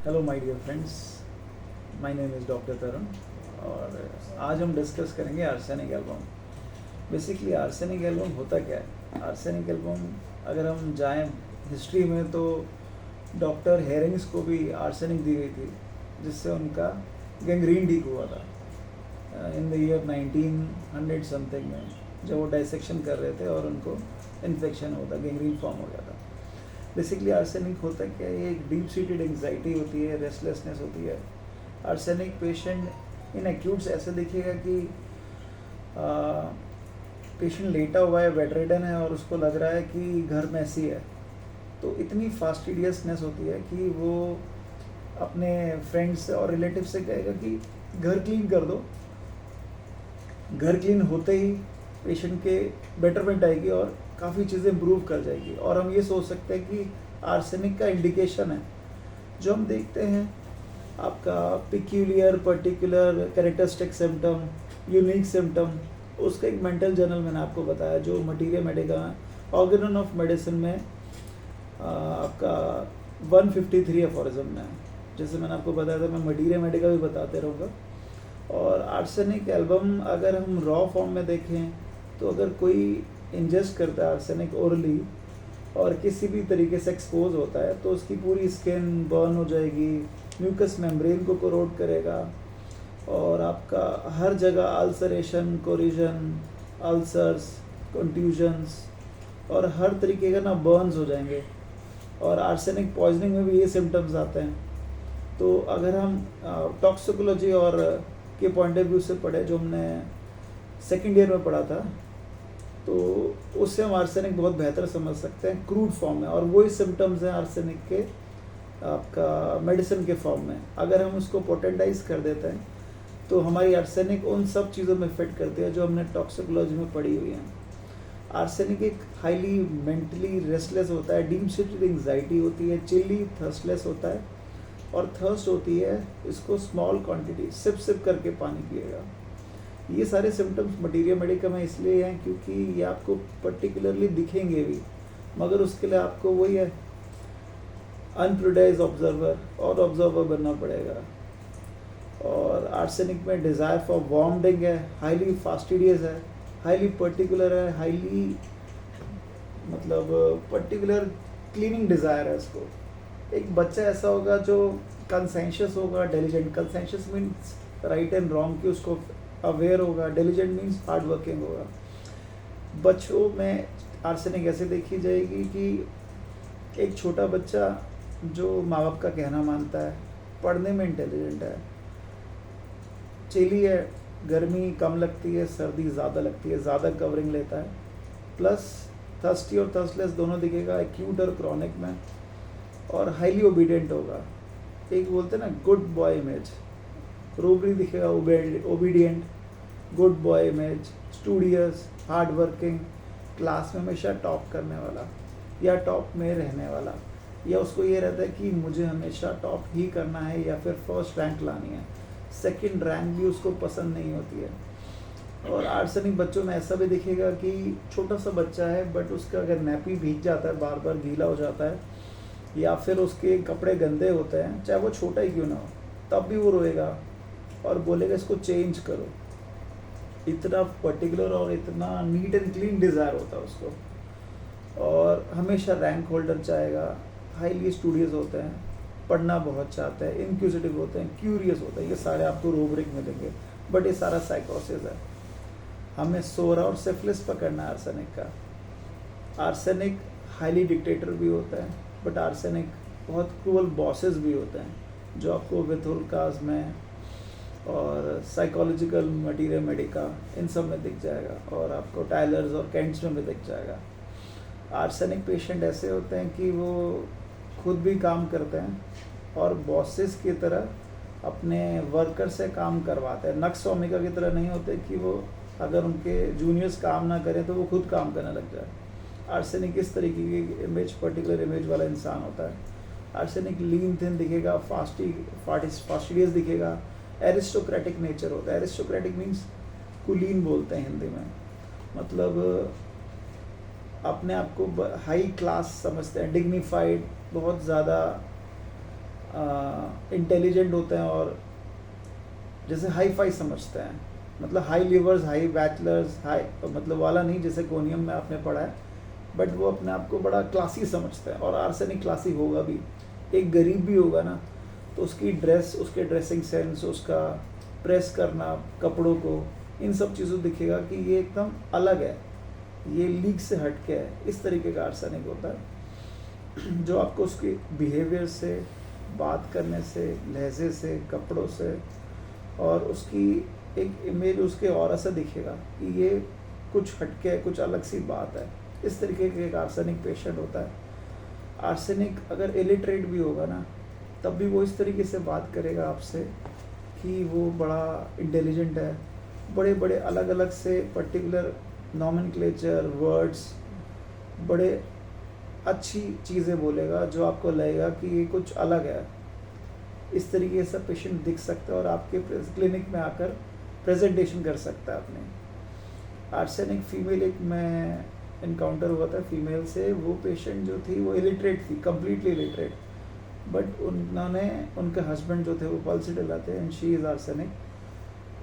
Hello my dear friends, my name is doctor Tarun और आज हम डिस्कस करेंगे arsenic album. Basically arsenic album होता क्या है? आर्सेनिक एल्बम अगर हम जाएं हिस्ट्री में तो डॉक्टर हेरिंग्स को भी आर्सेनिक दी गई थी जिससे उनका गैंग्रीन ठीक हुआ था इन द ईयर 1900 समथिंग में, जब वो डाइसेक्शन कर रहे थे और उनको इन्फेक्शन होता, गैंग्रीन फॉर्म हो गया था। बेसिकली आर्सेनिक होता क्या है? ये एक डीप सीटेड एंग्जाइटी होती है, रेस्टलेसनेस होती है। आर्सेनिक पेशेंट इन एक्यूट्स ऐसे दिखेगा कि पेशेंट लेटा हुआ है, बेडरिडन है और उसको लग रहा है कि घर मैसी है। तो इतनी फास्टिडियसनेस होती है कि वो अपने फ्रेंड्स और रिलेटिव से कहेगा कि घर क्लीन कर दो। घर क्लीन होते ही पेशेंट के बेटरमेंट आएगी और काफ़ी चीज़ें इम्प्रूव कर जाएगी। और हम ये सोच सकते हैं कि आर्सेनिक का इंडिकेशन है जो हम देखते हैं, आपका peculiar, particular, characteristic symptom, unique symptom. उसका एक मेंटल जर्नल मैंने आपको बताया जो materia Medica Organon of medicine में आपका 153 एफोरिज्म में है। जैसे मैंने आपको बताया था, मैं मटीरिया मेडिका भी बताते रहूँगा। और आर्सेनिक एल्बम अगर हम रॉ फॉर्म में देखें तो अगर कोई इंजेस्ट करता है आर्सेनिक ओरली और किसी भी तरीके से एक्सपोज होता है तो उसकी पूरी स्किन बर्न हो जाएगी, म्यूकस मेम्ब्रेन को कोरोड करेगा और आपका हर जगह अल्सरेशन, कोरिजन, अल्सर्स, कंट्यूजन्स और हर तरीके का ना बर्न्स हो जाएंगे। और आर्सेनिक पॉइजनिंग में भी ये सिम्टम्स आते हैं। तो अगर हम टॉक्सिकोलॉजी और के पॉइंट ऑफ व्यू से पढ़े, जो हमने सेकेंड ईयर में पढ़ा था, तो उससे हम आर्सेनिक बहुत बेहतर समझ सकते हैं क्रूड फॉर्म में। और वही सिम्टम्स हैं आर्सेनिक के आपका मेडिसिन के फॉर्म में। अगर हम उसको पोटेंटाइज कर देते हैं तो हमारी आर्सेनिक उन सब चीज़ों में फिट करती है जो हमने टॉक्सिकोलॉजी में पढ़ी हुई हैं। आर्सेनिक एक हाईली मेंटली रेस्टलेस होता है, डीप सीटेड एंग्जाइटी होती है, चिली थर्स्टलेस होता है और थर्स्ट होती है, इसको स्मॉल क्वांटिटी सिप करके पानी पिएगा। ये सारे सिम्टम्स मटीरिया मेडिका में इसलिए हैं क्योंकि ये आपको पर्टिकुलरली दिखेंगे भी, मगर उसके लिए आपको वही है अनप्रिडाइज ऑब्जर्वर और ऑब्जर्वर बनना पड़ेगा। और आर्सेनिक में डिज़ायर फॉर वॉर्मडिंग है, हाईली फास्टिडियस है, हाईली पर्टिकुलर है, हाईली मतलब पर्टिकुलर क्लीनिंग डिज़ायर है इसको। एक बच्चा ऐसा होगा जो कंसेंशियस होगा, diligent. कंसेंशियस means right and wrong की उसको अवेयर होगा, डिलिजेंट मीन्स हार्ड वर्किंग होगा। बच्चों में आर्सेनिक ऐसे देखी जाएगी कि एक छोटा बच्चा जो माँ बाप का कहना मानता है, पढ़ने में इंटेलिजेंट है, चेली है, गर्मी कम लगती है, सर्दी ज़्यादा लगती है, ज़्यादा कवरिंग लेता है, प्लस थर्स्टी और थर्स्टलेस दोनों दिखेगा एक्यूट और क्रॉनिक में, और हाईली ओबीडियंट होगा। एक बोलते हैं ना गुड बॉय इमेज, रोबरी दिखेगा, obedient, good boy image, studious, hard working, class में हमेशा टॉप करने वाला या टॉप में रहने वाला, या उसको ये रहता है कि मुझे हमेशा टॉप ही करना है या फिर फर्स्ट रैंक लानी है। सेकंड रैंक भी उसको पसंद नहीं होती है। और आर्सेनिक बच्चों में ऐसा भी दिखेगा कि छोटा सा बच्चा है बट उसका अगर नैपी भीग जाता है, बार बार गीला हो जाता है, या फिर उसके कपड़े गंदे होते हैं, चाहे वो छोटा ही क्यों ना हो, तब भी वो रोएगा और बोलेगा इसको चेंज करो। इतना पर्टिकुलर और इतना नीट एंड क्लीन डिज़ायर होता है उसको। और हमेशा रैंक होल्डर चाहेगा, हाईली स्टूडियस होते हैं, पढ़ना बहुत चाहते हैं, इंक्यूजिटिव होते हैं, क्यूरियस होते हैं। ये सारे आपको रूब्रिक मिलेंगे, बट ये सारा साइकोसिस है। हमें सोरा और सिफिलिस पकड़ना है आर्सेनिक का। आर्सेनिक हाईली डिक्टेटर भी होता है, बट आर्सेनिक बहुत क्रूअल बॉसेस भी होते हैं जो आपको विथुल्कास में और साइकोलॉजिकल मटीरिया मेडिका इन सब में दिख जाएगा, और आपको टाइलर्स और कैंट्स में भी दिख जाएगा। आर्सेनिक पेशेंट ऐसे होते हैं कि वो खुद भी काम करते हैं और बॉसेस की तरह अपने वर्कर से काम करवाते हैं। नक्स ओमिका की तरह नहीं होते कि वो अगर उनके जूनियर्स काम ना करें तो वो खुद काम करने लग जाए। आर्सेनिक इस तरीके की इमेज, पर्टिकुलर इमेज वाला इंसान होता है। आर्सेनिक लीन थिन दिखेगा, फास्टिडियस दिखेगा, एरिस्टोक्रेटिक नेचर होता है। एरिस्टोक्रेटिक मीन्स कुलीन बोलते हैं हिंदी में, मतलब अपने आप को हाई क्लास समझते हैं, डिग्निफाइड, बहुत ज़्यादा इंटेलिजेंट होते हैं और जैसे हाई फाई समझते हैं, मतलब high levers, high bachelors, high मतलब वाला नहीं जैसे कोनियम में आपने पढ़ा है, बट वो अपने आप को बड़ा क्लासी समझते हैं। और आर्सेनिक क्लासी होगा भी, एक गरीब भी होगा ना तो उसकी ड्रेस, उसके ड्रेसिंग सेंस, उसका प्रेस करना कपड़ों को, इन सब चीज़ों दिखेगा कि ये एकदम अलग है, ये लीग से हट के है। इस तरीके का आर्सेनिक होता है जो आपको उसके बिहेवियर से, बात करने से, लहजे से, कपड़ों से और उसकी एक इमेज उसके ऑरा से दिखेगा कि ये कुछ हटके है, कुछ अलग सी बात है। इस तरीके का एक आर्सेनिक पेशेंट होता है। आर्सेनिक अगर इलिटरेट भी होगा ना तब भी वो इस तरीके से बात करेगा आपसे कि वो बड़ा इंटेलिजेंट है, बड़े बड़े अलग अलग से पर्टिकुलर नॉमेनक्लेचर वर्ड्स, बड़े अच्छी चीज़ें बोलेगा जो आपको लगेगा कि ये कुछ अलग है। इस तरीके से पेशेंट दिख सकता है और आपके क्लिनिक में आकर प्रेजेंटेशन कर सकता है अपने। आर्सेनिक फीमेल एक मैं इनकाउंटर हुआ था फीमेल से, वो पेशेंट जो थी वो इलिटरेट थी, कम्प्लीटली इलिटरेट, बट उन्होंने, उनके हस्बैंड जो थे वो पल्स डलाते हैं एंड शी इज़ आर्सेनिक।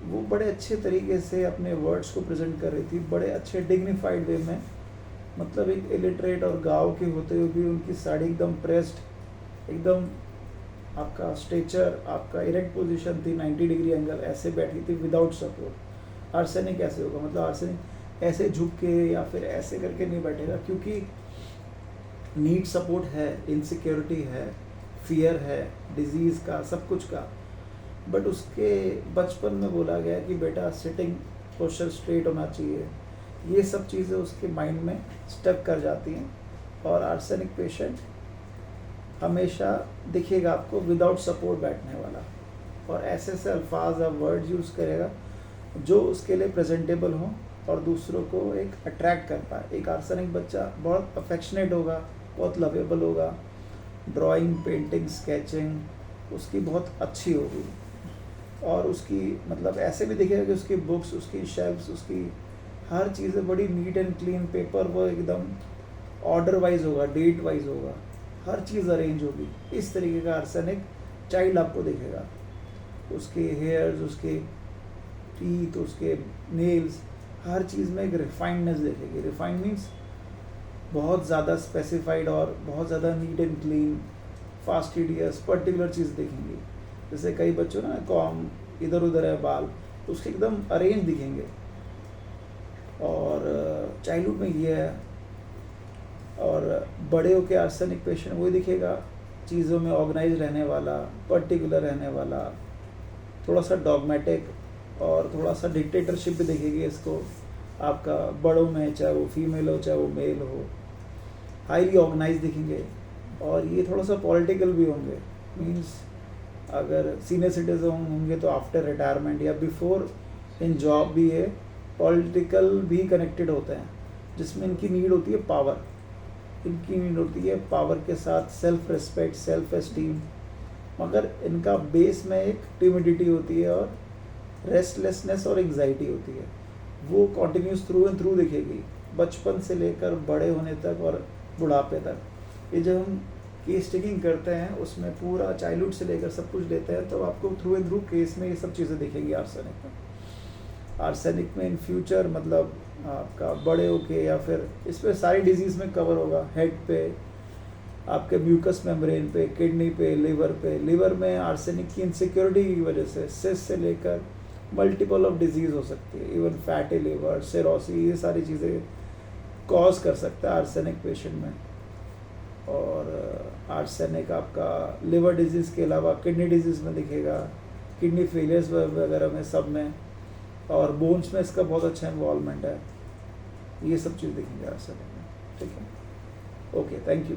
वो बड़े अच्छे तरीके से अपने वर्ड्स को प्रेजेंट कर रही थी, बड़े अच्छे डिग्निफाइड वे में, मतलब एक इलिटरेट और गाँव के होते हुए भी उनकी साड़ी एकदम प्रेस्ड, एकदम आपका स्ट्रेचर, आपका इरेक्ट पोजीशन थी, 90 डिग्री एंगल ऐसे बैठी थी विदाउट सपोर्ट। आर्सेनिक ऐसे होगा, मतलब आर्सेनिक ऐसे झुक के या फिर ऐसे करके नहीं बैठेगा, क्योंकि नीड सपोर्ट है, इनसिक्योरिटी है, फियर है, डिजीज़ का, सब कुछ का। बट उसके बचपन में बोला गया कि बेटा सिटिंग पोस्चर स्ट्रेट होना चाहिए, ये सब चीज़ें उसके माइंड में स्टक कर जाती हैं। और आर्सेनिक पेशेंट हमेशा दिखेगा आपको विदाउट सपोर्ट बैठने वाला, और ऐसे ऐसे अल्फाज और वर्ड यूज़ करेगा जो उसके लिए प्रेजेंटेबल हों और दूसरों को एक अट्रैक्ट कर पाए। एक आर्सेनिक बच्चा बहुत अफेक्शनेट होगा, बहुत लवेबल होगा, ड्राइंग, पेंटिंग, स्केचिंग उसकी बहुत अच्छी होगी, और उसकी मतलब ऐसे भी दिखेगा कि उसकी बुक्स, उसकी शेल्फ्स, उसकी हर चीज़ें बड़ी नीट एंड क्लीन, पेपर वो एकदम ऑर्डर वाइज होगा, डेट वाइज होगा, हर चीज़ अरेंज होगी। इस तरीके का आर्सेनिक चाइल्ड आपको दिखेगा। उसके हेयर्स, उसके टीथ, उसके नेल्स, हर चीज़ में एक रिफाइंडनेस दिखेगी। रिफाइंड मीन्स बहुत ज़्यादा स्पेसिफाइड और बहुत ज़्यादा neat and clean, fastidious, particular चीज़ दिखेंगी। जैसे कई बच्चों ना कॉम इधर उधर है बाल, तो उसके एकदम अरेंज दिखेंगे। और चाइल्डहुड में ये है। और बड़े होके आर्सेनिक पेशेंट वही दिखेगा, चीज़ों में ऑर्गेनाइज रहने वाला, पर्टिकुलर रहने वाला, थोड़ा सा डॉगमेटिक, और थोड़ा सा डिक्टेटरशिप भी दिखेगी इसको आपका बड़ों में, चाहे वो फीमेल हो चाहे वो मेल हो। हाईली ऑर्गेनाइज दिखेंगे, और ये थोड़ा सा पॉलिटिकल भी होंगे। मीन्स अगर सीनियर सिटीजन होंगे तो आफ्टर रिटायरमेंट या बिफोर इन जॉब भी ये पॉलिटिकल भी कनेक्टेड होते हैं, जिसमें इनकी नीड होती है पावर। इनकी नीड होती है पावर के साथ सेल्फ रिस्पेक्ट, सेल्फ एस्टीम, मगर इनका बेस में एक टिमिडिटी होती है और रेस्टलेसनेस और एंग्जाइटी होती है। वो कॉन्टिन्यूस थ्रू एंड थ्रू दिखेगी, बचपन से लेकर बड़े होने तक और बुढ़ापे तक। ये जब हम केस टेकिंग करते हैं उसमें पूरा चाइल्डहुड से लेकर सब कुछ लेते हैं, तो आपको थ्रू एंड थ्रू केस में ये सब चीज़ें दिखेगी आर्सेनिक में। आर्सेनिक में इन फ्यूचर मतलब आपका बड़े होके या फिर इस पर सारी डिजीज़ में कवर होगा। हेड पे, आपके म्यूकस मेम्ब्रेन पे, किडनी पे, लिवर पे। लिवर में आर्सेनिक की इनसिक्योरिटी की वजह से सिस्ट से लेकर मल्टीपल ऑफ डिजीज़ हो सकती है, इवन फैटी लिवर, सिरोसिस, ये सारी चीज़ें कॉज कर सकता है आर्सेनिक पेशेंट में। और आर्सेनिक आपका लिवर डिजीज़ के अलावा किडनी डिजीज़ में दिखेगा, किडनी फेलियर्स वगैरह में, सब में, और बोन्स में इसका बहुत अच्छा इन्वॉल्वमेंट है। ये सब चीज़ दिखेंगे आर्सेनिक में। ठीक है, ओके, थैंक यू।